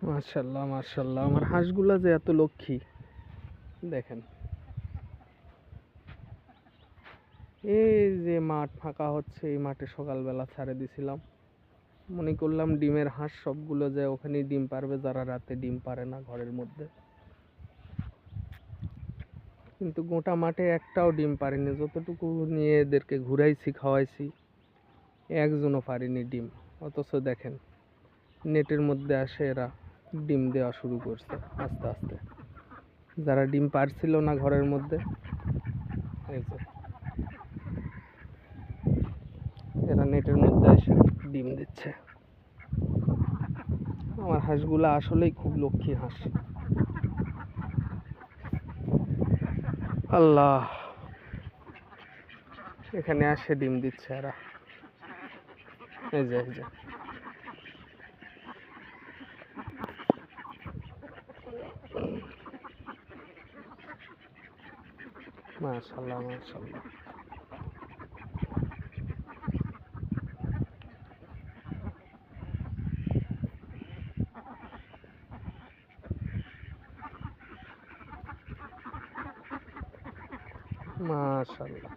মাশাল্লাহ মাশাল্লাহ, আমার হাঁসগুলা যে এত লক্ষ্মী দেখেন। এই যে মাঠ ফাঁকা হচ্ছে, এই মাঠে সকালবেলা ছাড়ে দিছিলাম, মনে করলাম ডিমের হাঁস সবগুলো যে ওখানেই ডিম পারবে, যারা রাতে ডিম পারে না ঘরের মধ্যে। কিন্তু গোটা মাঠে একটাও ডিম পারেনি, যতটুকু নিয়ে এদেরকে ঘুরাইছি খাওয়াইছি একজনও পারেনি ডিম। অথচ দেখেন নেটের মধ্যে আসে এরা ডিম দেওয়া শুরু করছে আস্তে আস্তে। যারা ডিম পারছিল না ঘরের মধ্যে, এই যে এরা নেটের মধ্যে এসে ডিম দিচ্ছে। আমার হাঁসগুলো আসলেই খুব লক্ষ্মী হাঁস। আল্লাহ, এখানে আসে ডিম দিচ্ছে এরা। এই যে এই যে মাশাল্লাহ মাশাল্লাহ। মাশাল্লাহ,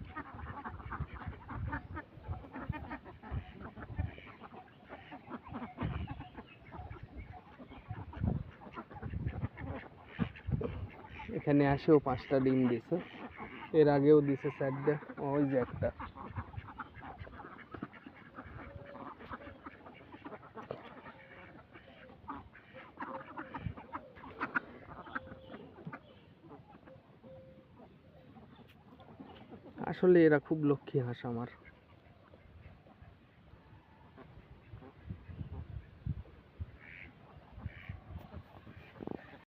এখানে আসেও 5টা ডিম দিছে, এর আগেও দিছে 4টে, ওই যে একটা। আসলে এরা খুব লক্ষ্মী হাঁস আমার।